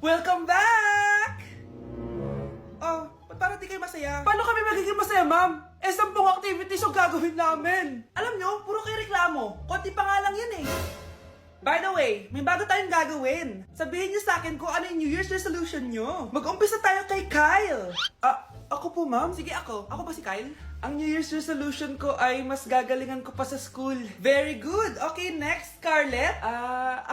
Welcome back! Oh, ba't parang di kayo masaya? Paano kami magiging masaya, ma'am? 10 activities ang gagawin namin. Alam nyo, puro kayo reklamo. Konti pa nga lang yan eh. By the way, may bago tayong gagawin. Sabihin nyo sa akin kung ano yung New Year's resolution nyo. Mag-umpisa tayo kay Kyle. Ako po, ma'am? Sige, ako. Ako ba si Kyle? Ang New Year's resolution ko ay mas gagalingan ko pa sa school. Very good. Okay, next, Scarlett.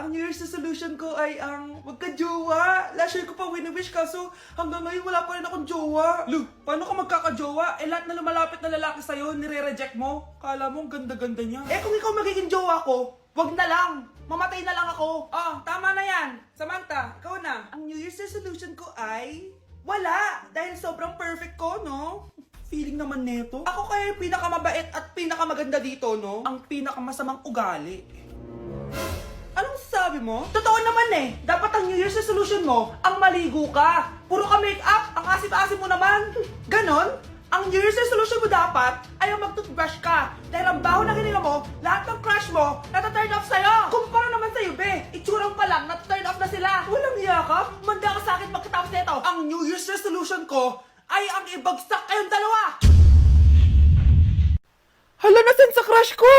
Ang New Year's resolution ko ay ang magka-jowa. Last year ko pa wini-wish kaso hanggang ngayon wala pa rin akong jowa. Lu, paano ka magkaka-jowa? Lahat na lumalapit na lalaki sa'yo, nire-reject mo. Kala mo ang ganda-ganda niya. Kung ikaw magiging jowa ko, wag na lang. Mamatay na lang ako. Tama na yan. Samantha, ikaw na. Ang New Year's resolution ko ay wala. Dahil sobrang perfect ko, no? Feeling naman neto. Ako kaya yung pinakamabait at pinakamaganda dito, no? Ang pinakamasamang ugali. Anong sabi mo? Totoo naman eh. Dapat ang New Year's resolution mo, ang maligo ka. Puro ka make-up, ang asim-asim mo naman. Ganon? Ang New Year's resolution mo dapat ay ang mag-toothbrush ka. Dahil ang baho na hininga mo, lahat ng crush mo, nata-turn off sa'yo. Kumpara naman sa'yo, be. Itsurang pa lang, nata-turn off na sila. Walang iya ka? Manda ka sa akin pagkatapos nito. Ang New Year's resolution ko ay ang ibagsak kayong dalawa. Hala, nasan sa crush ko?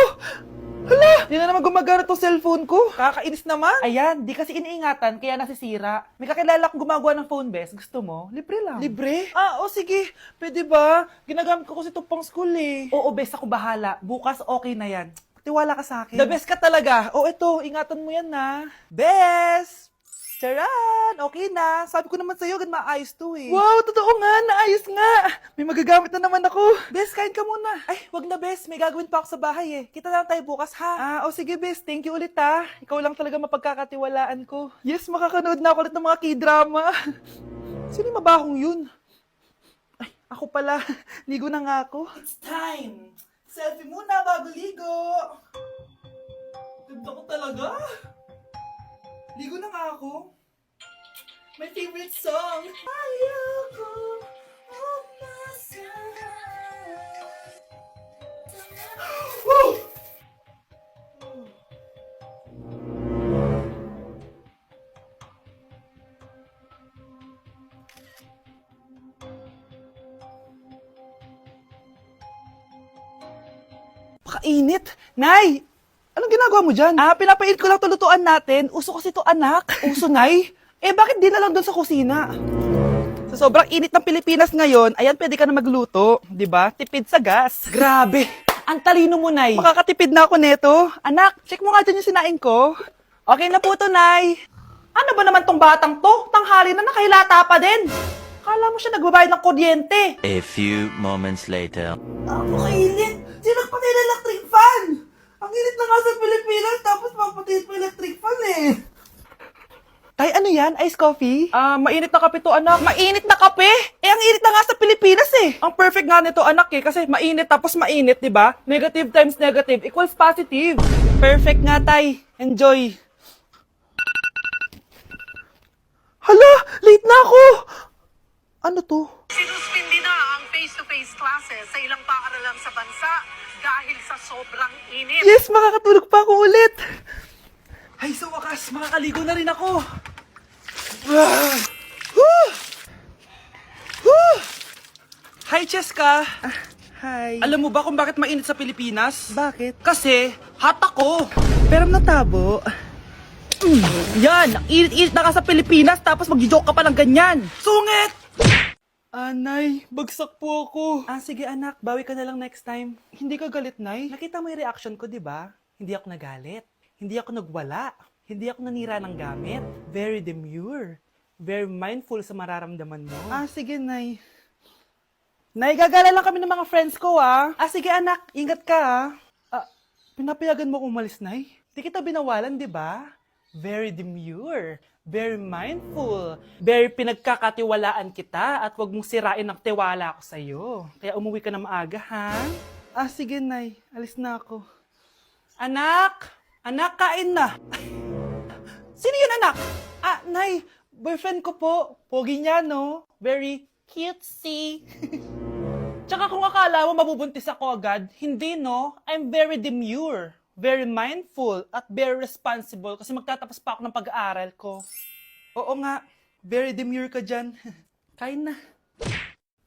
Hala! Di na naman gumagana tong cellphone ko. Kakainis naman. Ayan, di kasi iniingatan, kaya nasisira. May kakilala akong gumagawa ng phone best. Gusto mo? Libre lang. Libre? Sige. Pwede ba? Ginagamit ko kasi ito pang school eh. Oo, best. Ako bahala. Bukas okay na yan. Tiwala ka sa akin. The best ka talaga. Ito. Ingatan mo yan na. Best! Charan! Okay na. Sabi ko naman sa'yo, gan maayos to eh. Wow, totoo nga. Naayos nga. May magagamit na naman ako. Bes, kain ka muna. Ay, wag na Bes. May gagawin pa ako sa bahay eh. Kita na lang tayo bukas ha. Sige Bes. Thank you ulit ha. Ikaw lang talaga mapagkakatiwalaan ko. Yes, makakanood na ako ulit ng mga k-drama. Sino yung mabahong yun? Ay, ako pala. Ligo na nga ako. It's time. Selfie muna bago ligo. Ganda ko talaga. Ligo na nga ako. My favorite song. Ayoko umasahan. Woo! Pakainit. Nay! Anong ginagawa mo dyan? Pinapainit ko lang tulutuan natin. Uso kasi to anak. Uso, Nay? Bakit di na lang doon sa kusina? Sa sobrang init ng Pilipinas ngayon, ayan, pwede ka na magluto. Diba? Tipid sa gas. Grabe! Ang talino mo, Nay. Makakatipid na ako neto. Anak, check mo nga dyan yung sinain ko. Okay na po to, Nay. Ano ba naman tong batang to? Tanghali na nakahilata pa din. Kala mo siya nagbabayad ng kuryente. A few moments later. Napakainit! Sinagpatay na electric fan! Ang init na nga sa Pilipinas, tapos mapatay pa electric fan eh. Tay, ano yan? Ice coffee? Mainit na kape to, anak. Mainit na kape? Ang init na nga sa Pilipinas eh. Ang perfect nga nito, anak eh, kasi mainit tapos mainit, di ba? Negative times negative equals positive. Perfect nga, Tay. Enjoy. Hala! Late na ako! Ano to? Sinuspindi na ang face-to-face classes sa ilang paaralan sa bansa dahil sa sobrang init. Yes, makakatulog pa ako ulit. Ay, sa wakas, makakaligo na rin ako. Hi, Cheska. Hi. Alam mo ba kung bakit mainit sa Pilipinas? Bakit? Kasi, hot ako. Pero natabo. Yan, ang init-init na ka sa Pilipinas tapos mag-joke ka pa ng ganyan. Sungit! Nay, bagsak po ako. Sige anak, bawi ka na lang next time. Hindi ka galit, Nay? Nakita mo yung reaction ko, di ba? Hindi ako nagalit. Hindi ako nagwala. Hindi ako nanira ng gamit. Very demure. Very mindful sa mararamdaman mo. Sige, Nay. Nay, gagala lang kami ng mga friends ko, sige anak, ingat ka, pinapayagan mo kong umalis, Nay? Di kita binawalan, di ba? Very demure, very mindful, very pinagkakatiwalaan kita at wag mong sirain ang tiwala ko sa'yo. Kaya umuwi ka na maaga, ha? Sige, Nay. Alis na ako. Anak! Anak, kain na! Sino yun, anak? Nay, boyfriend ko po. Pogi niya, no? Very cutesy. Tsaka kung akala mo mabubuntis ako agad, hindi, no? I'm very demure. Very mindful at very responsible kasi magtatapos pa ako ng pag-aaral ko. Oo nga, Very demure ka dyan. Kain na.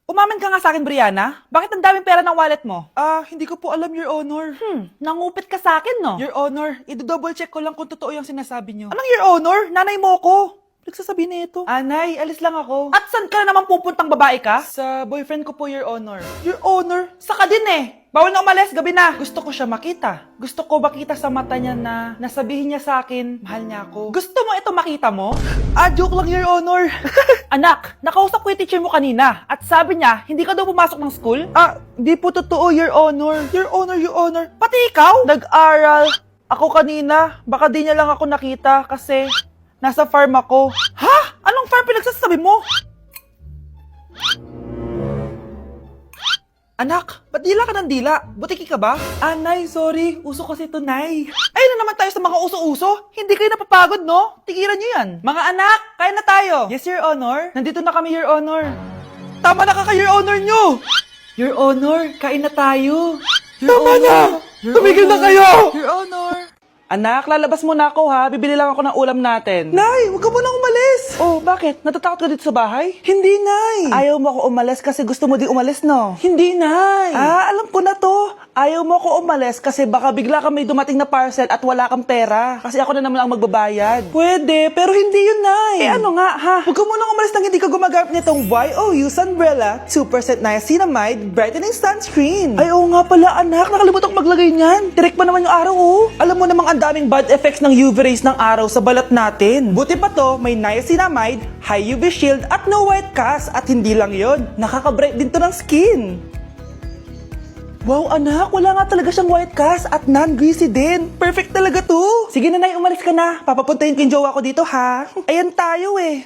Umamin ka nga sa akin, Brianna. Bakit ang daming pera ng wallet mo? Hindi ko po alam, Your Honor. Nangupit ka sa akin, no? Your Honor, i-double check ko lang kung totoo yung sinasabi niyo. Anong Your Honor? Nanay mo ko. Nagsasabi na ito. Nay, alis lang ako. At saan ka na naman pupuntang babae ka? Sa boyfriend ko po, Your Honor. Your Honor? Saka din eh. Bawal na umalis, gabi na. Gusto ko siya makita. Gusto ko makita sa mata niya na nasabihin niya sa akin, mahal niya ako. Gusto mo ito makita mo? Joke lang, Your Honor. Anak, nakausap ko yung teacher mo kanina at sabi niya, hindi ka daw pumasok ng school? Di po totoo, Your Honor. Your Honor, Your Honor. Pati ikaw? Nag-aral. Ako kanina, baka di niya lang ako nakita kasi nasa farm ako. Ha? Anong farm pinagsasabi mo? Anak, ba't dila ka ng dila? Butiki ka ba? Nay, sorry. Uso kasi ito, Nay. Ay na naman tayo sa mga uso-uso. Hindi kayo napapagod, no? Tigilan nyo yan. Mga anak, kain na tayo. Yes, Your Honor. Nandito na kami, Your Honor. Tama na ka, Your Honor nyo. Your Honor, kain na tayo. Tama na! Tumigil na kayo! Your Honor. Anak, lalabas muna ako ha. Bibili lang ako ng ulam natin. Nay, huwag ka muna umalis. Oh, bakit? Natatakot ka dito sa bahay? Hindi, Nay. Ayaw mo ako umalis kasi gusto mo di umalis, no? Hindi, Nay. Alam ko na to. Ayaw mo ako umalis kasi baka bigla ka may dumating na parcel at wala kang pera. Kasi ako na naman ang magbabayad. Pwede, pero hindi yun, Nay. Ano nga, ha? Huwag ka muna umalis nang hindi ka gumagamit nitong YOU Sunbrella 2% Niacinamide Brightening Sunscreen. Ay, oo nga pala, anak. Nakalimutan ko maglagay niyan. Direct pa naman yung araw, oh. Alam mo namang ang daming bad effects ng UV rays ng araw sa balat natin. Buti pa to, may niacinamide, high UV shield, at no white cast. At hindi lang yon, nakaka-bright din to ng skin. Wow, anak, wala nga talaga siyang white cast at non-greasy din. Perfect talaga to. Sige na, Nay, umalis ka na. Papapuntahin ko yung jowa ko dito, ha? Ayan tayo, eh.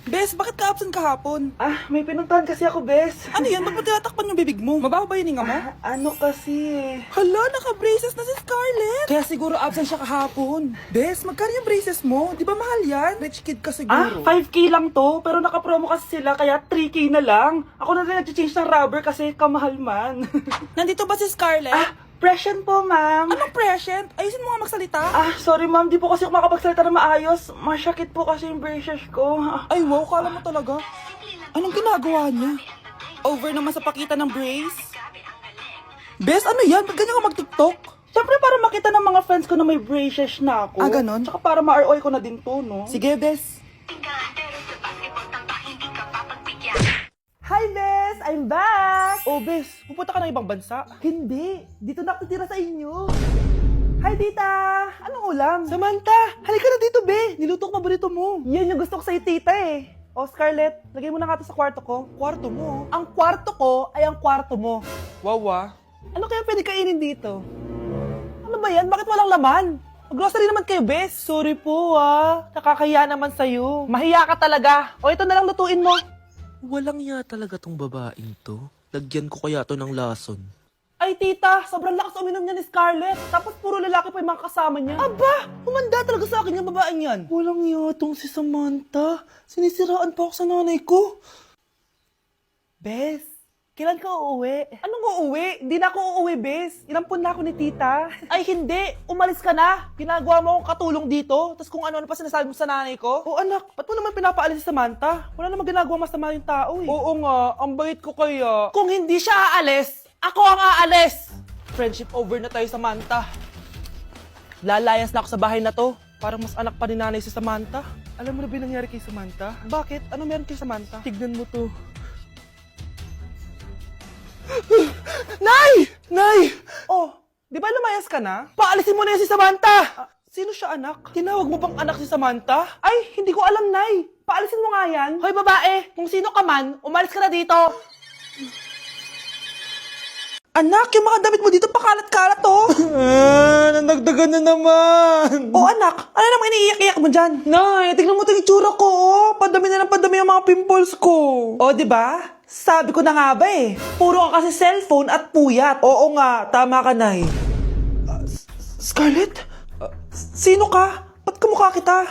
Bes, bakit ka absent kahapon? May pinuntahan kasi ako, Bes. Ano yan? Ba't tinatakpan yung bibig mo? Mabaho ba yung hinga mo? Ano kasi eh. Hala, naka-braces na si Scarlett. Kaya siguro absent siya kahapon. Bes, magkano yung braces mo? Di ba mahal yan? Rich kid ka siguro. 5K lang to, pero naka-promo kasi sila, kaya 3K na lang. Ako na rin nag-change ng rubber kasi kamahal man. Nandito ba si Scarlett? Present po, ma'am. Anong present? Ayusin mo nga magsalita. Sorry, ma'am. Di po kasi ako makapagsalita na maayos. Masyakit po kasi yung braces ko. Ay, wow. Kala mo talaga. Anong ginagawa niya? Over naman sa pakita ng brace. Bes, ano yan? Ba't ganyan ka mag-tiktok? Siyempre para makita ng mga friends ko na may braces na ako. Ganon? Tsaka para ma-ROI ko na din to, no? Sige, Bes. Hi, Bes! I'm back! Oh, Bes, pupunta ka ng ibang bansa? Hindi, dito na ako titira sa inyo. Hi, Tita! Anong ulam? Samantha, halika na dito, Be! Niluto ko paborito mo. Yan yung gusto ko sa'yo, Tita, eh. Oh, Scarlett, lagay mo na nga ito sa kwarto ko. Kwarto mo? Ang kwarto ko ay ang kwarto mo. Wow, ano kaya pwede kainin dito? Ano ba yan? Bakit walang laman? Mag-grocery naman kayo, Bes. Sorry po, nakakahiya naman sa'yo. Mahiya ka talaga. O, ito na lang lutuin mo. Walang ya talaga tong babaeng to. Lagyan ko kaya to ng lason. Ay, tita, sobrang lakas uminom niya ni Scarlett. Tapos puro lalaki pa yung mga kasama niya. Aba, humanda talaga sa akin yung babaeng yan. Walang yatong si Samantha. Sinisiraan pa ako sa nanay ko. Bes, kailan ka uuwi? Anong uuwi? Hindi na ako uuwi, Bes. Inampun na ako ni tita. Ay, hindi. Umalis ka na. Ginagawa mo akong katulong dito. Tapos kung ano-ano pa sinasabi mo sa nanay ko. O anak, ba't mo naman pinapaalis si Samantha? Wala namang ginagawa masama yung tao eh. Oo nga, ang bait ko kaya. Kung hindi siya aalis, ako ang aalis! Friendship over na tayo, Samantha. Lalayas na ako sa bahay na to. Parang mas anak pa ni nanay si Samantha. Alam mo na ba yung nangyari kay Samantha? Bakit? Ano meron kay Samantha? Tignan mo to. Nay! Nay! Oh, di ba lumayas ka na? Paalisin mo na yan si Samantha! Sino siya, anak? Tinawag mo bang anak si Samantha? Ay, hindi ko alam, Nay. Paalisin mo nga yan. Hoy, babae, kung sino ka man, umalis ka na dito. Anak, yung mga damit mo dito pakalat-kalat, oh. Nandagdagan na naman. Oh, anak, ano namang iniiyak-iyak mo dyan? Nay, tignan mo itong itsura ko, oh. Padami na ng padami yung mga pimples ko. Oh, di ba? Sabi ko na nga ba eh. Puro ka kasi cellphone at puyat. Oo nga, tama ka, Nay. Scarlett? Sino ka? Ba't kamukha kita?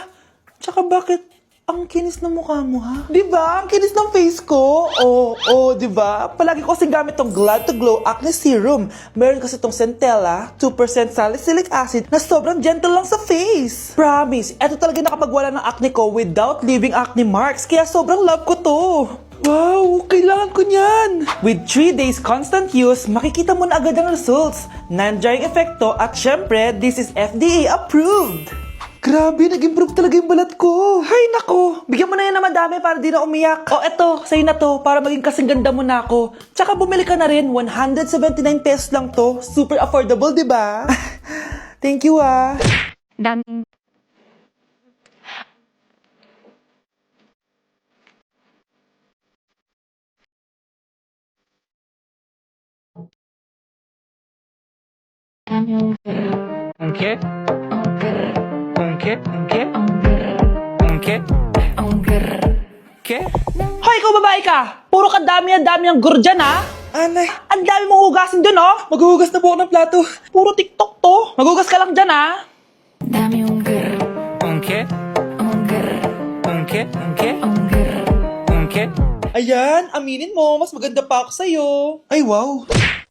Tsaka bakit Ang kinis ng mukha mo, ha? Diba? Ang kinis ng face ko. Oo, diba? Palagi ko kasing gamit tong Glad to Glow Acne Serum. Meron kasi tong Centella, 2% salicylic acid na sobrang gentle lang sa face. Promise, eto talaga nakapagwala ng acne ko without leaving acne marks. Kaya sobrang love ko to. Wow, kailangan ko niyan! With 3 days constant use, makikita mo na agad ang results. Non-drying epekto at syempre, this is FDA approved. Grabe, nag-improve talaga yung balat ko. Hay nako, bigyan mo na yan na madami para di na umiyak. O eto, sa'yo na to, para maging kasing ganda mo na ako. Tsaka bumili ka na rin, 179 pesos lang to. Super affordable, di ba? Thank you, ah. daming Okay? Okay? Hoy, ikaw babae ka! Puro ka dami ang guro dyan, ha? Anay. Ang dami mong hugasin dun, oh! Maghuhugas na po ako ng plato. Puro TikTok to. Maghugas ka lang dyan, ha? Ayan, aminin mo, mas maganda pa ako sa'yo. Ay, wow.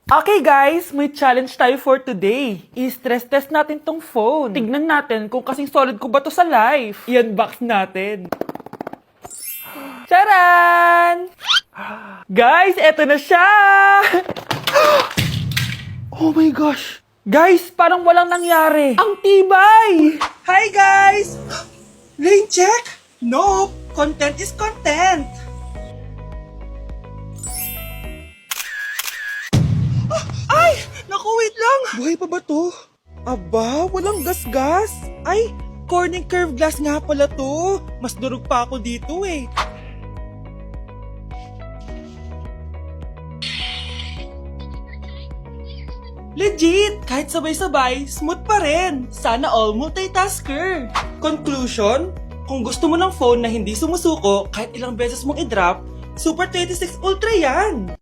Okay guys, may challenge tayo for today. I-stress test natin tong phone. Tignan natin kung kasing solid ko ba to sa life. I-unbox natin. Charan! Guys, eto na siya! Oh my gosh! Guys, parang walang nangyari. Ang tibay! Hi guys! Rain check? Nope! Content is content! Ay! Naku, wait lang! Buhay pa ba to? Aba, walang gas-gas. Ay, Corning curved glass nga pala to. Mas durog pa ako dito eh. Legit! Kahit sabay-sabay, smooth pa rin. Sana all multitasker. Conclusion? Kung gusto mo ng phone na hindi sumusuko kahit ilang beses mong i-drop, Super 26 Ultra yan!